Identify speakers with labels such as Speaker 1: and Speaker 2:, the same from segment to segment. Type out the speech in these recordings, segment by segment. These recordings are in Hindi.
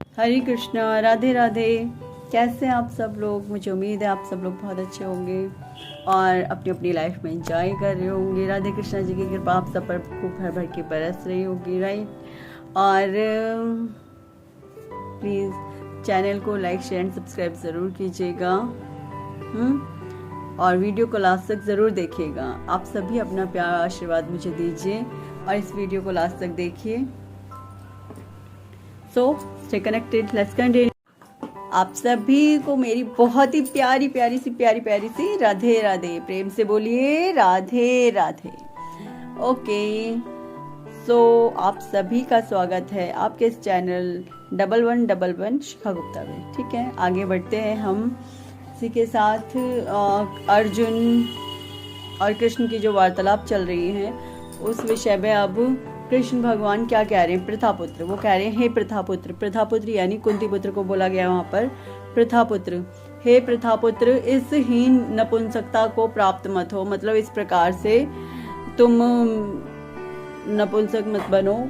Speaker 1: हरे कृष्णा, राधे राधे। कैसे हैं आप सब लोग? मुझे उम्मीद है आप सब लोग बहुत अच्छे होंगे और अपनी अपनी लाइफ में एंजॉय कर रहे होंगे। राधे कृष्णा जी की कृपा आप सब पर खूब भर भर के बरस रही होगी, राइट। और प्लीज़ चैनल को लाइक शेयर एंड सब्सक्राइब ज़रूर कीजिएगा। और वीडियो को लास्ट तक ज़रूर देखिएगा। आप सभी अपना प्यार आशीर्वाद मुझे दीजिए और इस वीडियो को लास्ट तक देखिए। So stay connected, let's continue. आप सभी को मेरी बहुत ही प्यारी प्यारी सी राधे राधे। प्रेम से बोलिए राधे राधे। ओके, सो आप सभी का स्वागत है आपके इस चैनल 1111 शिखा गुप्ता में। ठीक है, आगे बढ़ते हैं हम इसी के साथ। अर्जुन और कृष्ण की जो वार्तालाप चल रही है उस विषय में अब कृष्ण भगवान क्या कह रहे हैं। प्रथापुत्र, वो कह रहे हैं हे प्रथापुत्र। प्रथापुत्र यानी कुंती पुत्र को बोला गया वहां पर प्रथापुत्र। हे प्रथापुत्र, इस हीन नपुंसकता को प्राप्त मत हो। मतलब इस प्रकार से तुम नपुंसक मत बनो,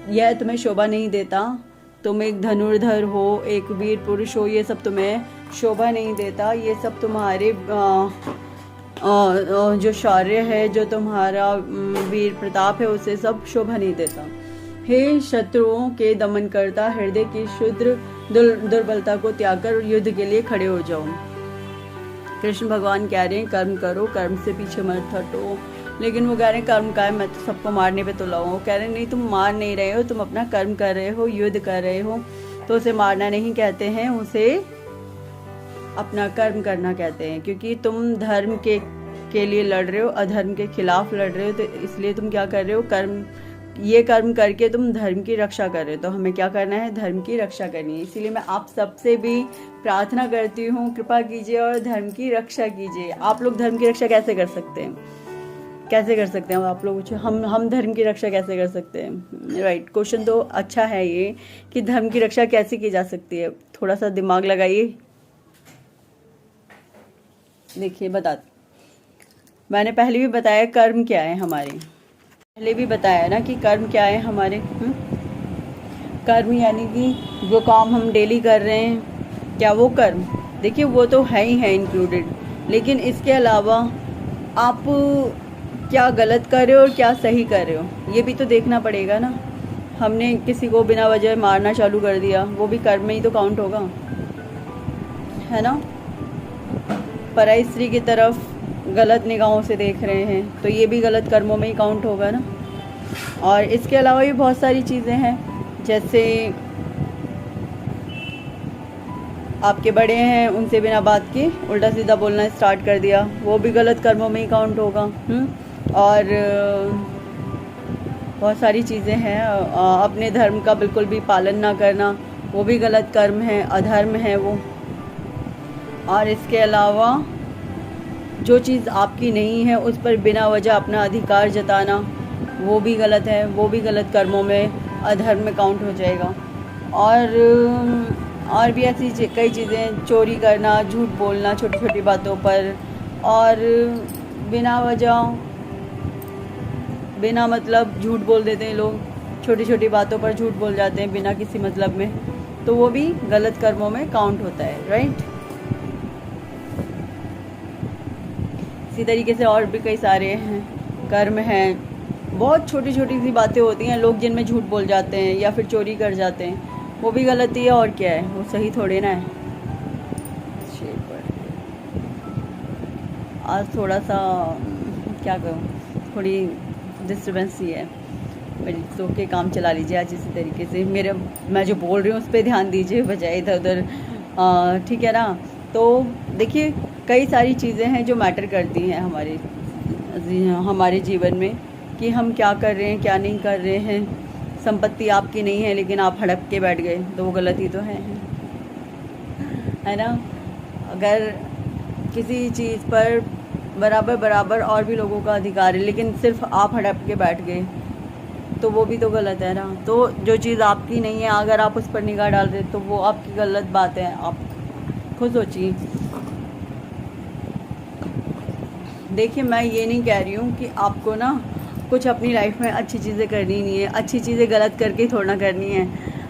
Speaker 1: यह तुम्हें शोभा नहीं देता। तुम एक धनुर्धर हो, एक वीर पुरुष हो, ये सब तुम्हें शोभा नहीं देता। ये सब तुम्हारे जो शौर्य है, जो तुम्हारा वीर प्रताप है, उसे सब शोभा नहीं देता। हे शत्रुओं के दमन करता, हृदय की शुद्र दुर्बलता को त्याग कर युद्ध के लिए खड़े हो जाओ। कृष्ण भगवान कह रहे हैं कर्म करो, कर्म से पीछे मत हटो। लेकिन वो कह रहे हैं कर्म का है, मैं तो सबको मारने पे तुला हूँ। कह रहे हैं नहीं, तुम मार नहीं रहे हो, तुम अपना कर्म कर रहे हो, युद्ध कर रहे हो। तो उसे मारना नहीं कहते हैं, उसे अपना कर्म करना कहते हैं। क्योंकि तुम धर्म के लिए लड़ रहे हो, अधर्म के खिलाफ लड़ रहे हो, तो इसलिए तुम क्या कर रहे हो, कर्म। ये कर्म करके तुम धर्म की रक्षा कर रहे हो। तो हमें क्या करना है, धर्म की रक्षा करनी है। इसीलिए मैं आप सबसे भी प्रार्थना करती हूँ, कृपा कीजिए और धर्म की रक्षा कीजिए। आप लोग धर्म की रक्षा कैसे कर सकते हैं? कैसे कर सकते हैं आप लोग? हम धर्म की रक्षा कैसे कर सकते हैं? राइट, क्वेश्चन तो अच्छा है ये कि धर्म की रक्षा कैसे की जा सकती है। थोड़ा सा दिमाग लगाइए, देखिए बताते। मैंने पहले भी बताया कर्म क्या है हमारे, पहले भी बताया ना कि कर्म क्या है हमारे। कर्म यानी कि जो काम हम डेली कर रहे हैं, क्या वो कर्म? देखिए वो तो है ही है इंक्लूडेड, लेकिन इसके अलावा आप क्या गलत कर रहे हो और क्या सही कर रहे हो, ये भी तो देखना पड़ेगा ना। हमने किसी को बिना वजह मारना चालू कर दिया, वो भी कर्म में ही तो काउंट होगा, है ना। पराई स्त्री की तरफ गलत निगाहों से देख रहे हैं, तो ये भी गलत कर्मों में ही काउंट होगा ना। और इसके अलावा भी बहुत सारी चीज़ें हैं, जैसे आपके बड़े हैं, उनसे बिना बात के उल्टा सीधा बोलना स्टार्ट कर दिया, वो भी गलत कर्मों में ही काउंट होगा। और बहुत सारी चीज़ें हैं। अपने धर्म का बिल्कुल भी पालन ना करना, वो भी गलत कर्म है, अधर्म है वो। और इसके अलावा जो चीज़ आपकी नहीं है उस पर बिना वजह अपना अधिकार जताना, वो भी गलत है, वो भी गलत कर्मों में, अधर्म में काउंट हो जाएगा। और भी ऐसी कई चीज़ें, चोरी करना, झूठ बोलना छोटी छोटी बातों पर, और बिना वजह बिना मतलब झूठ बोल देते हैं लोग, छोटी छोटी बातों पर झूठ बोल जाते हैं बिना किसी मतलब में, तो वो भी गलत कर्मों में काउंट होता है, राइट। इसी तरीके से और भी कई सारे हैं कर्म हैं। बहुत छोटी छोटी सी बातें होती हैं लोग जिनमें झूठ बोल जाते हैं या फिर चोरी कर जाते हैं, वो भी गलती है। और क्या है, वो सही थोड़े ना है। आज थोड़ा सा क्या कहूँ, थोड़ी डिस्टर्बेंस ही है। मेरी सो के काम चला लीजिए आज इसी तरीके से। मैं जो बोल रही हूँ उस पर ध्यान दीजिए, बजाय इधर उधर, ठीक है ना। तो देखिए कई सारी चीज़ें हैं जो मैटर करती हैं हमारे जीवन में, कि हम क्या कर रहे हैं क्या नहीं कर रहे हैं। संपत्ति आपकी नहीं है लेकिन आप हड़प के बैठ गए, तो वो गलती तो है ना। अगर किसी चीज़ पर बराबर और भी लोगों का अधिकार है लेकिन सिर्फ आप हड़प के बैठ गए, तो वो भी तो गलत है ना। तो जो चीज़ आपकी नहीं है अगर आप उस पर निगाह डाल रहे तो वो आपकी गलत बात है। आप खुद सोचिए। देखिए मैं ये नहीं कह रही हूँ कि आपको ना कुछ अपनी लाइफ में अच्छी चीज़ें करनी नहीं है, अच्छी चीज़ें गलत करके थोड़ा करनी है।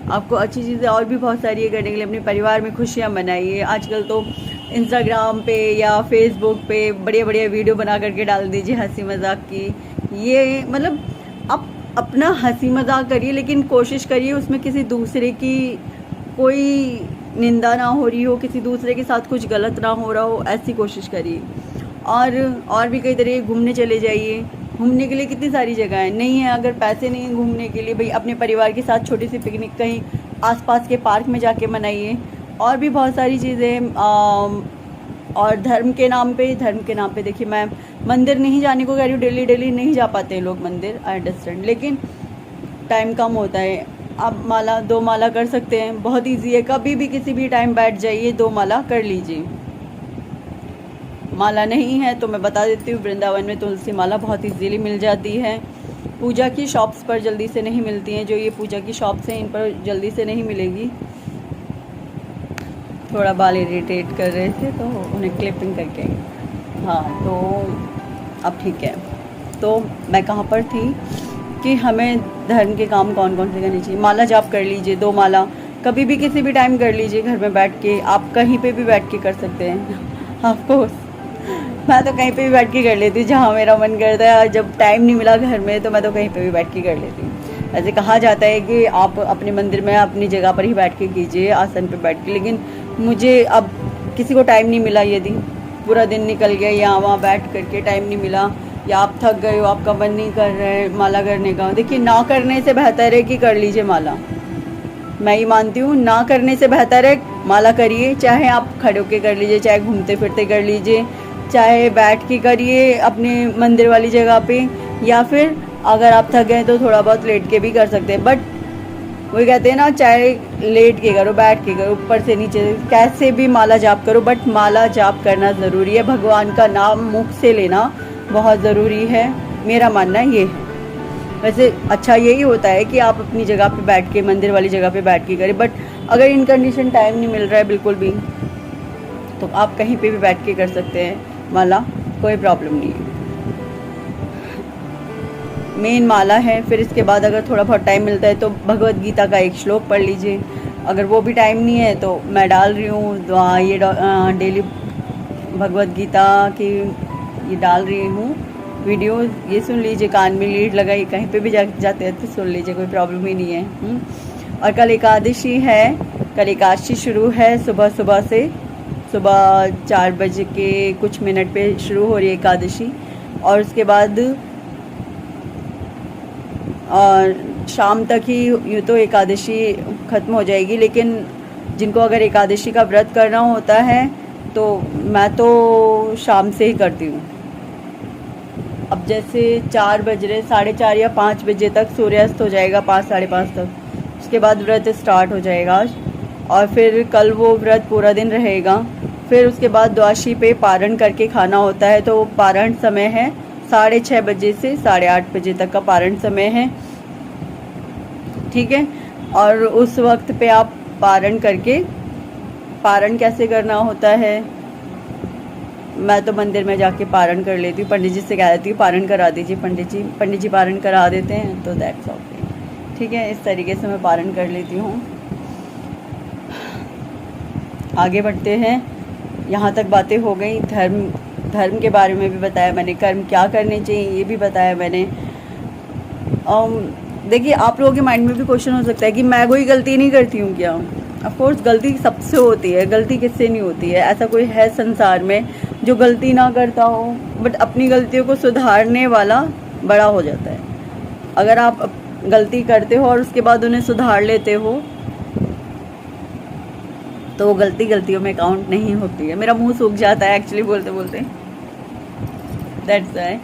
Speaker 1: आपको अच्छी चीज़ें और भी बहुत सारी है करने के लिए। अपने परिवार में खुशियाँ मनाइए। आजकल तो इंस्टाग्राम पे या फेसबुक पे बढ़िया बढ़िया वीडियो बना करके डाल दीजिए हंसी मजाक की। ये मतलब आप अपना हंसी मजाक करिए, लेकिन कोशिश करिए उसमें किसी दूसरे की कोई निंदा ना हो रही हो, किसी दूसरे के साथ कुछ गलत ना हो रहा हो, ऐसी कोशिश करिए। और भी कई तरह घूमने चले जाइए। घूमने के लिए कितनी सारी जगह है, नहीं है अगर पैसे नहीं घूमने के लिए, भाई अपने परिवार के साथ छोटी सी पिकनिक कहीं आसपास के पार्क में जाके मनाइए। और भी बहुत सारी चीज़ें। और धर्म के नाम पे देखिए, मैं मंदिर नहीं जाने को कह रही हूँ, डेली डेली नहीं जा पाते हैं लोग मंदिर, आई अंडरस्टैंड, लेकिन टाइम कम होता है। आप माला 2 माला कर सकते हैं, बहुत इजी है। कभी भी किसी भी टाइम बैठ जाइए, 2 माला कर लीजिए। माला नहीं है तो मैं बता देती हूँ, वृंदावन में तुलसी माला बहुत इजीली मिल जाती है। पूजा की शॉप्स पर जल्दी से नहीं मिलती हैं, जो ये पूजा की शॉप्स हैं इन पर जल्दी से नहीं मिलेगी। थोड़ा बाल इरिटेट कर रहे थे तो उन्हें क्लिपिंग करके, हाँ तो अब ठीक है। तो मैं कहाँ पर थी कि हमें धर्म के काम कौन कौन से करने चाहिए। माला जाप कर लीजिए, 2 माला कभी भी किसी भी टाइम कर लीजिए, घर में बैठ के। आप कहीं पे भी बैठ के कर सकते हैं ऑफकोर्स। मैं तो कहीं पे भी बैठ के कर लेती हूँ, जहाँ मेरा मन करता है। जब टाइम नहीं मिला घर में तो मैं तो कहीं पे भी बैठ के कर लेती हूँ। ऐसे कहा जाता है कि आप अपने मंदिर में अपनी जगह पर ही बैठ के कीजिए, आसन पे बैठ के, लेकिन मुझे अब किसी को टाइम नहीं मिला, यदि पूरा दिन निकल गया यहाँ वहाँ बैठ करके टाइम नहीं मिला, या आप थक गए हो, आपका मन नहीं कर रहा है माला करने का, देखिए ना करने से बेहतर है कि कर लीजिए माला। मैं ये मानती हूँ, ना करने से बेहतर है माला करिए। चाहे आप खड़े होके कर लीजिए, चाहे घूमते फिरते कर लीजिए, चाहे बैठ के करिए अपने मंदिर वाली जगह पे, या फिर अगर आप थक गए तो थोड़ा बहुत लेट के भी कर सकते हैं। बट वही कहते हैं ना, चाहे लेट के करो, बैठ के करो, ऊपर से नीचे कैसे भी माला जाप करो, बट माला जाप करना ज़रूरी है। भगवान का नाम मुख से लेना बहुत ज़रूरी है, मेरा मानना ये है। वैसे अच्छा यही होता है कि आप अपनी जगह पे बैठ के, मंदिर वाली जगह पे बैठ के करें, बट अगर इन कंडीशन टाइम नहीं मिल रहा है बिल्कुल भी, तो आप कहीं पे भी बैठ के कर सकते हैं माला, कोई प्रॉब्लम नहीं है। मेन माला है। फिर इसके बाद अगर थोड़ा बहुत टाइम मिलता है तो भगवत गीता का एक श्लोक पढ़ लीजिए। अगर वो भी टाइम नहीं है तो मैं डाल रही हूँ ये डेली भगवत गीता की ये डाल रही हूँ वीडियो, ये सुन लीजिए, कान में लीड लगाई, कहीं पे भी जाते हैं तो सुन लीजिए, कोई प्रॉब्लम ही नहीं है। और कल एकादशी है, कल एकादशी शुरू है सुबह से, सुबह 4 बजे के कुछ मिनट पे शुरू हो रही है एकादशी, और उसके बाद और शाम तक ही यूँ तो एकादशी ख़त्म हो जाएगी। लेकिन जिनको अगर एकादशी का व्रत करना होता है तो मैं तो शाम से ही करती हूँ। अब जैसे 4 बज रहे, 4:30 या 5 बजे तक सूर्यास्त हो जाएगा, 5 साढ़े 5 तक, उसके बाद व्रत स्टार्ट हो जाएगा। और फिर कल वो व्रत पूरा दिन रहेगा। फिर उसके बाद द्वादशी पे पारण करके खाना होता है, तो पारण समय है 6:30 बजे से 8:30 बजे तक का पारण समय है, ठीक है। और उस वक्त पे आप पारण करके, पारण कैसे करना होता है, मैं तो मंदिर में जाके पारण कर लेती हूँ, पंडित जी से कह देती हूँ पारण करा दीजिए, पंडित जी पारण करा देते हैं, तो दैट्स ओके, ठीक है। इस तरीके से मैं पारण कर लेती हूँ। आगे बढ़ते हैं, यहाँ तक बातें हो गई। धर्म के बारे में भी बताया मैंने, कर्म क्या करने चाहिए ये भी बताया मैंने। देखिए, आप लोगों के माइंड में भी क्वेश्चन हो सकता है कि मैं कोई गलती नहीं करती हूँ क्या। ऑफ कोर्स गलती सबसे होती है, गलती किससे नहीं होती है। ऐसा कोई है संसार में जो गलती ना करता हो, बट अपनी गलतियों को सुधारने वाला बड़ा हो जाता है। अगर आप गलती करते हो और उसके बाद उन्हें सुधार लेते हो तो वो गलती गलतियों में काउंट नहीं होती है। मेरा मुंह सूख जाता है एक्चुअली बोलते बोलते, दैट्स व्हाई,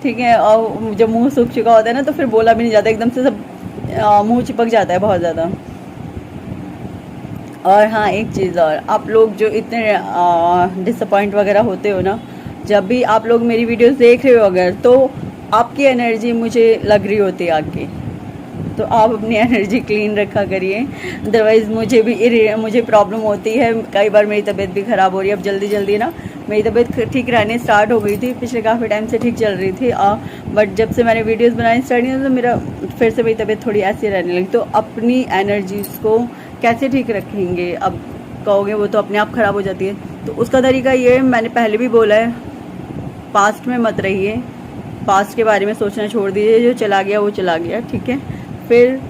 Speaker 1: ठीक है। और जब मुंह सूख चुका होता है ना तो फिर बोला भी नहीं जाता, एकदम से सब मुंह चिपक जाता है बहुत ज़्यादा। और हाँ, एक चीज़ और, आप लोग जो इतने डिसअपॉइंट वगैरह होते हो ना, जब भी आप लोग मेरी वीडियोस देख रहे हो अगर, तो आपकी एनर्जी मुझे लग रही होती है आके, तो आप अपनी एनर्जी क्लीन रखा करिए, अदरवाइज़ मुझे प्रॉब्लम होती है। कई बार मेरी तबीयत भी ख़राब हो रही है अब जल्दी जल्दी ना। मेरी तबीयत ठीक रहने स्टार्ट हो गई थी, पिछले काफ़ी टाइम से ठीक चल रही थी, बट जब से मैंने वीडियोस बनानी स्टार्ट की तो मेरा फिर से मेरी तबीयत थोड़ी ऐसी रहने लगी। तो अपनी एनर्जीज़ को कैसे ठीक रखेंगे? अब कहोगे वो तो अपने आप ख़राब हो जाती है, तो उसका तरीका ये मैंने पहले भी बोला है, पास्ट में मत रहिए, पास्ट के बारे में सोचना छोड़ दीजिए, जो चला गया वो चला गया, ठीक है। फिर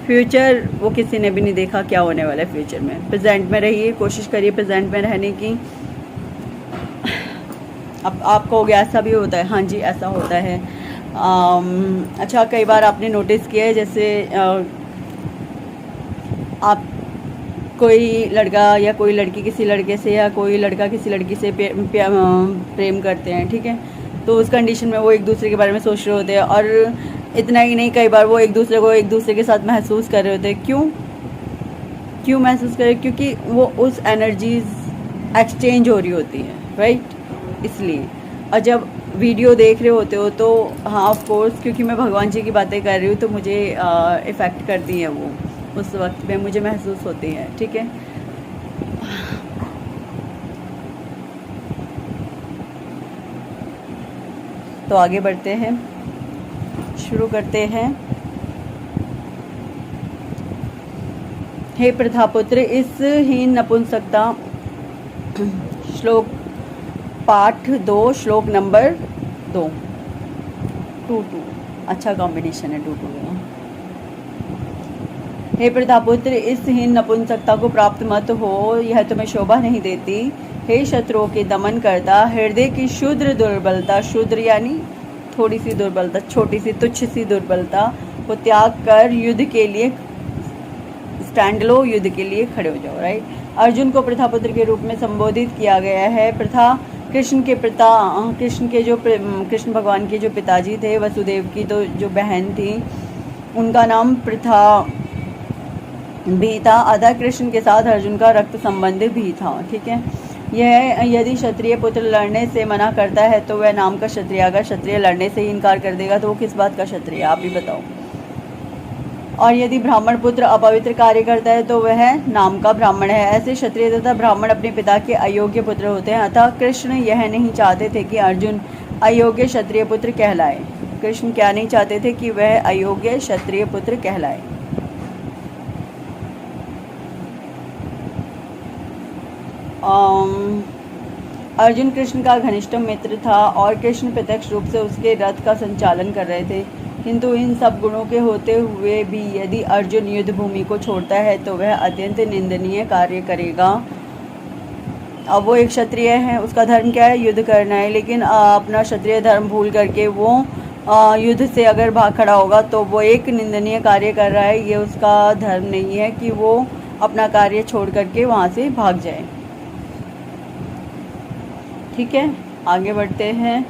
Speaker 1: फ्यूचर वो किसी ने भी नहीं देखा क्या होने वाला है फ्यूचर में। प्रेजेंट में रहिए, कोशिश करिए प्रेजेंट में रहने की। अब आप कहोगे ऐसा भी होता है? हाँ जी, ऐसा होता है। अच्छा, कई बार आपने नोटिस किया है जैसे आप कोई लड़का या कोई लड़की किसी लड़के से या कोई लड़का किसी लड़की से प्रेम करते हैं, ठीक है। तो उस कंडीशन में वो एक दूसरे के बारे में सोच रहे होते हैं, और इतना ही नहीं, कई बार वो एक दूसरे के साथ महसूस कर रहे होते हैं। क्यों महसूस कर रहे? क्योंकि वो उस एनर्जीज एक्सचेंज हो रही होती हैं, राइट? इसलिए। और जब वीडियो देख रहे होते हो तो हाँ ऑफ कोर्स, क्योंकि मैं भगवान जी की बातें कर रही हूँ तो मुझे इफ़ेक्ट करती हैं वो, उस वक्त में मुझे महसूस होती हैं, ठीक है। तो आगे बढ़ते हैं, शुरू करते हैं। हे प्रथापुत्र, इस हीन नपुंसकता, श्लोक पाठ 2, श्लोक नंबर 2, 2 अच्छा कॉम्बिनेशन है 2 हे प्रथापुत्र, इस हीन नपुंसकता को प्राप्त मत हो, यह तुम्हें शोभा नहीं देती। हे शत्रुओं के दमन करता, हृदय की शुद्र दुर्बलता, शुद्र यानी थोड़ी सी दुर्बलता, छोटी सी तुच्छ सी दुर्बलता को त्याग कर युद्ध के लिए स्टैंड लो, युद्ध के लिए खड़े हो जाओ, राइट। अर्जुन को प्रथापुत्र के रूप में संबोधित किया गया है। प्रथा कृष्ण के कृष्ण भगवान के जो पिताजी थे, वसुदेव की तो जो बहन थी, उनका नाम प्रथा भी था, अतः कृष्ण के साथ अर्जुन का रक्त संबंध भी था, ठीक है। यह यदि क्षत्रिय पुत्र लड़ने से मना करता है तो वह नाम का क्षत्रिय, अगर क्षत्रिय लड़ने से ही इनकार कर देगा तो वो किस बात का क्षत्रिय, आप ही बताओ। और यदि ब्राह्मण पुत्र अपवित्र कार्य करता है तो वह नाम का ब्राह्मण है। ऐसे क्षत्रिय तथा ब्राह्मण अपने पिता के अयोग्य पुत्र होते हैं, अतः कृष्ण यह नहीं चाहते थे कि अर्जुन अयोग्य क्षत्रिय पुत्र कहलाए। कृष्ण क्या नहीं चाहते थे? कि वह अयोग्य क्षत्रिय पुत्र कहलाए। अर्जुन कृष्ण का घनिष्ठ मित्र था और कृष्ण प्रत्यक्ष रूप से उसके रथ का संचालन कर रहे थे, किंतु इन सब गुणों के होते हुए भी यदि अर्जुन युद्ध भूमि को छोड़ता है तो वह अत्यंत निंदनीय कार्य करेगा। अब वो एक क्षत्रिय है, उसका धर्म क्या है? युद्ध करना है, लेकिन अपना क्षत्रिय धर्म भूल करके वो युद्ध से अगर भाग खड़ा होगा तो वो एक निंदनीय कार्य कर रहा है। ये उसका धर्म नहीं है कि वो अपना कार्य छोड़ करके वहाँ से भाग जाए, ठीक है। आगे बढ़ते हैं।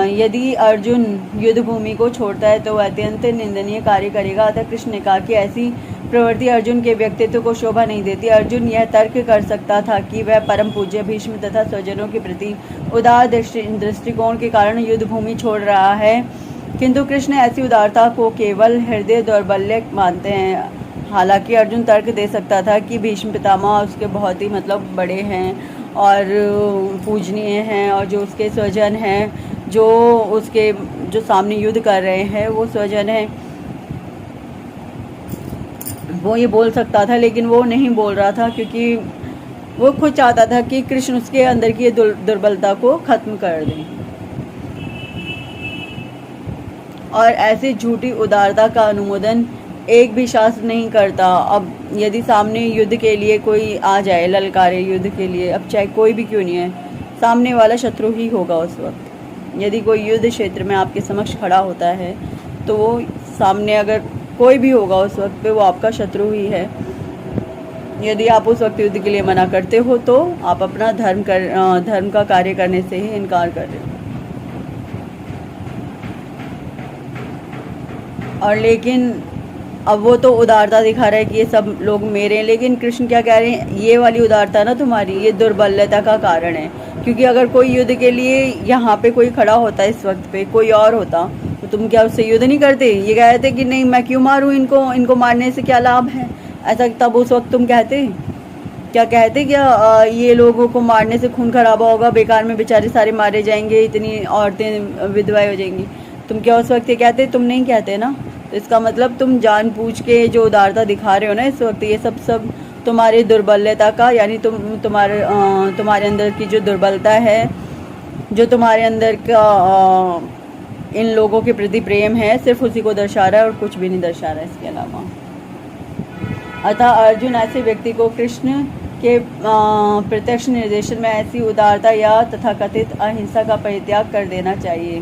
Speaker 1: यदि अर्जुन युद्ध भूमि को छोड़ता है तो वह अत्यंत निंदनीय कार्य करेगा। अतः कृष्ण ने कहा कि ऐसी प्रवृत्ति अर्जुन के व्यक्तित्व को शोभा नहीं देती। अर्जुन यह तर्क कर सकता था कि वह परम पूज्य भीष्म तथा स्वजनों के प्रति उदार दृष्टिकोण के कारण युद्ध भूमि छोड़ रहा है, किंतु कृष्ण ऐसी उदारता को केवल हृदय दौर्बल्य मानते हैं। हालांकि अर्जुन तर्क दे सकता था कि भीष्म पितामह उसके बहुत ही बड़े हैं और पूजनीय हैं, और जो उसके स्वजन हैं, जो सामने युद्ध कर रहे हैं वो स्वजन हैं, वो ये बोल सकता था, लेकिन वो नहीं बोल रहा था क्योंकि वो खुद चाहता था कि कृष्ण उसके अंदर की दुर्बलता को खत्म कर दें। और ऐसी झूठी उदारता का अनुमोदन एक भी शास्त्र नहीं करता। अब यदि सामने युद्ध के लिए कोई आ जाए, ललकारे युद्ध के लिए, अब चाहे कोई भी क्यों नहीं है, सामने वाला शत्रु ही होगा उस वक्त। यदि कोई युद्ध क्षेत्र में आपके समक्ष खड़ा होता है तो वो सामने अगर कोई भी होगा उस वक्त पे वो आपका शत्रु ही है। यदि आप उस वक्त युद्ध के लिए मना करते हो तो आप अपना धर्म का कार्य करने से ही इनकार कर रहे हो। और लेकिन अब वो तो उदारता दिखा रहा है कि ये सब लोग मेरे हैं, लेकिन कृष्ण क्या कह रहे हैं? ये वाली उदारता ना तुम्हारी, ये दुर्बलता का कारण है। क्योंकि अगर कोई युद्ध के लिए यहाँ पे कोई खड़ा होता, इस वक्त पे कोई और होता, तो तुम क्या उससे युद्ध नहीं करते? ये कहते कि नहीं मैं क्यों मारूं इनको, इनको मारने से क्या लाभ है, ऐसा तब उस वक्त तुम कहते? क्या कहते क्या ये लोगों को मारने से खून खराबा होगा, बेकार में बेचारे सारे मारे जाएंगे, इतनी औरतें विधवाएं हो जाएंगी, तुम क्या उस वक्त ये कहते? तुम नहीं कहते ना। तो इसका मतलब तुम जानबूझ के जो उदारता दिखा रहे हो ना इस वक्त, ये सब तुम्हारी दुर्बलता का, यानी तुम्हारे अंदर की जो दुर्बलता है, जो तुम्हारे अंदर का इन लोगों के प्रति प्रेम है, सिर्फ उसी को दर्शा रहा है और कुछ भी नहीं दर्शा रहा है इसके अलावा। अतः अर्जुन ऐसे व्यक्ति को कृष्ण के प्रत्यक्ष निर्देशन में ऐसी उदारता या तथाकथित अहिंसा का परित्याग कर देना चाहिए।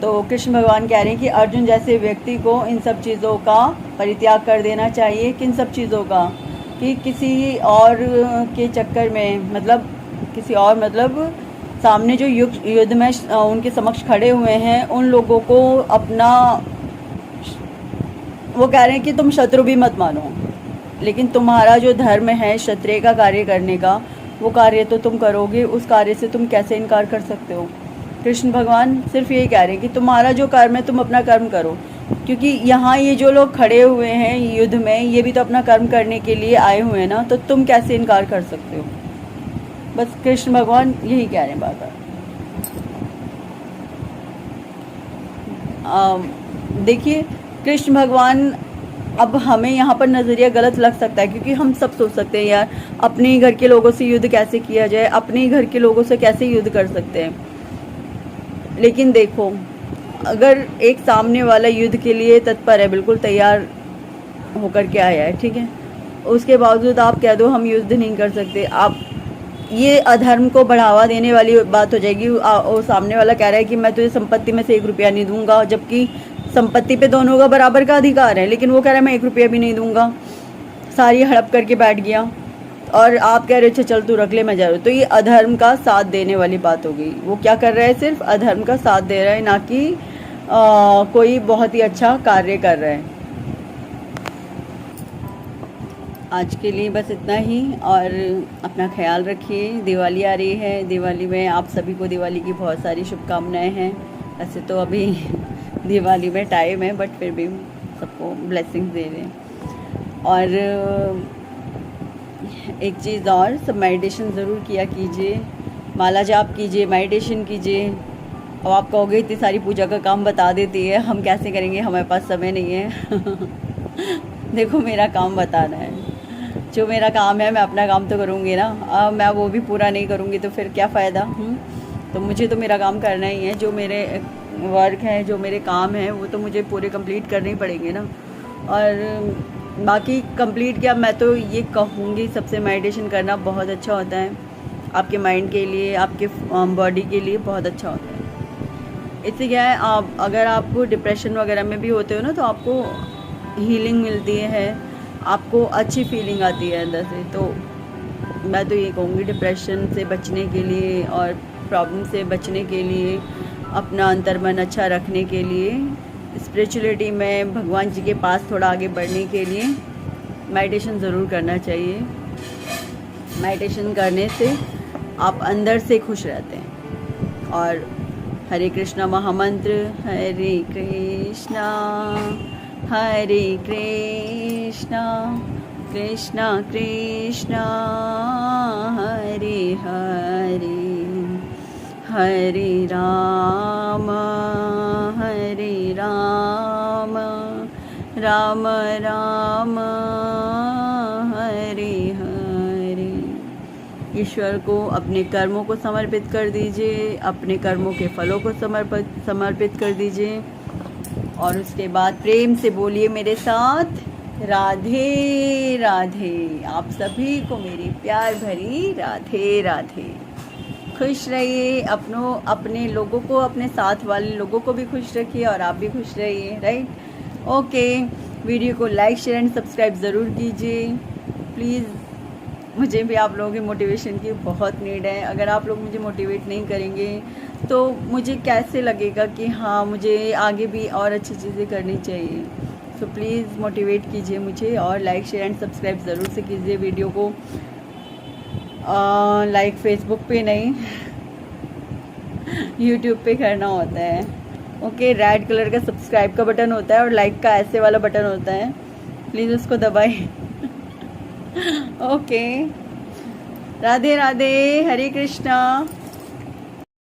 Speaker 1: तो कृष्ण भगवान कह रहे हैं कि अर्जुन जैसे व्यक्ति को इन सब चीज़ों का परित्याग कर देना चाहिए। किन सब चीज़ों का? कि किसी और के चक्कर में, मतलब किसी और, मतलब सामने जो युद्ध में उनके समक्ष खड़े हुए हैं उन लोगों को अपना, वो कह रहे हैं कि तुम शत्रु भी मत मानो, लेकिन तुम्हारा जो धर्म है क्षत्रिय का कार्य करने का, वो कार्य तो तुम करोगे, उस कार्य से तुम कैसे इनकार कर सकते हो? कृष्ण भगवान सिर्फ यही कह रहे हैं कि तुम्हारा जो कर्म है तुम अपना कर्म करो, क्योंकि यहाँ ये जो लोग खड़े हुए हैं युद्ध में, ये भी तो अपना कर्म करने के लिए आए हुए हैं ना, तो तुम कैसे इनकार कर सकते हो? बस कृष्ण भगवान यही कह रहे हैं बार बार। देखिए कृष्ण भगवान, अब हमें यहाँ पर नज़रिया गलत लग सकता है, क्योंकि हम सब सोच सकते हैं यार अपने ही घर के लोगों से युद्ध कैसे किया जाए, अपने ही घर के लोगों से कैसे युद्ध कर सकते हैं। लेकिन देखो, अगर एक सामने वाला युद्ध के लिए तत्पर है, बिल्कुल तैयार होकर के आया है, ठीक है, उसके बावजूद आप कह दो हम युद्ध नहीं कर सकते, आप ये अधर्म को बढ़ावा देने वाली बात हो जाएगी। और सामने वाला कह रहा है कि मैं तुझे संपत्ति में से 1 रुपया नहीं दूंगा, जबकि संपत्ति पे दोनों का बराबर का अधिकार है, लेकिन वो कह रहा है मैं 1 रुपया भी नहीं दूंगा, सारी हड़प करके बैठ गया, और आप कह रहे हो चल तू रख ले मैं जा रहा हूँ। तो ये अधर्म का साथ देने वाली बात हो गई। वो क्या कर रहा है? सिर्फ अधर्म का साथ दे रहा है, ना कि कोई बहुत ही अच्छा कार्य कर रहा है। आज के लिए बस इतना ही, और अपना ख्याल रखिए। दिवाली आ रही है, दिवाली में आप सभी को दिवाली की बहुत सारी शुभकामनाएं हैं। वैसे तो अभी दिवाली में टाइम है, बट फिर भी सबको ब्लेसिंग्स दे रहे हैं। और एक चीज़ और, सब मेडिटेशन ज़रूर किया कीजिए, माला जाप कीजिए, मेडिटेशन कीजिए। अब आप कहोगे इतनी सारी पूजा का काम बता देती है, हम कैसे करेंगे, हमारे पास समय नहीं है। देखो मेरा काम बताना है, जो मेरा काम है मैं अपना काम तो करूँगी ना। मैं वो भी पूरा नहीं करूँगी तो फिर क्या फ़ायदा। तो मुझे तो मेरा काम करना ही है, जो मेरे वर्क है, जो मेरे काम है, वो तो मुझे पूरे कंप्लीट करने ही पड़ेंगे ना। और बाकी कंप्लीट क्या, मैं तो ये कहूँगी सबसे मेडिटेशन करना बहुत अच्छा होता है, आपके माइंड के लिए, आपके बॉडी के लिए बहुत अच्छा होता है। इससे क्या है, आप अगर आप डिप्रेशन वगैरह में भी होते हो ना, तो आपको हीलिंग मिलती है, आपको अच्छी फीलिंग आती है अंदर से। तो मैं तो ये कहूँगी डिप्रेशन से बचने के लिए और प्रॉब्लम से बचने के लिए, अपना अंतर्मन अच्छा रखने के लिए, स्पिरिचुअलिटी में भगवान जी के पास थोड़ा आगे बढ़ने के लिए मेडिटेशन ज़रूर करना चाहिए। मेडिटेशन करने से आप अंदर से खुश रहते हैं। और हरे कृष्णा महामंत्र, हरे कृष्णा कृष्णा कृष्णा हरे हरे, हरे राम राम राम हरे हरे। ईश्वर को अपने कर्मों को समर्पित कर दीजिए, अपने कर्मों के फलों को समर्पित कर दीजिए, और उसके बाद प्रेम से बोलिए मेरे साथ, राधे राधे। आप सभी को मेरी प्यार भरी राधे राधे। खुश रहिए, अपने लोगों को, अपने साथ वाले लोगों को भी खुश रखिए, और आप भी खुश रहिए, राइट? ओके, वीडियो को लाइक शेयर एंड सब्सक्राइब ज़रूर कीजिए प्लीज़। मुझे भी आप लोगों की मोटिवेशन की बहुत नीड है। अगर आप लोग मुझे मोटिवेट नहीं करेंगे तो मुझे कैसे लगेगा कि हाँ मुझे आगे भी और अच्छी चीज़ें करनी चाहिए। सो प्लीज़ मोटिवेट कीजिए मुझे, और लाइक शेयर एंड सब्सक्राइब ज़रूर से कीजिए वीडियो को। लाइक फेसबुक पे नहीं, यूट्यूब पे करना होता है। ओके, रेड कलर का सब्सक्राइब का बटन होता है और लाइक का ऐसे वाला बटन होता है, प्लीज़ उसको दबाइए। ओके, राधे राधे, हरे कृष्णा।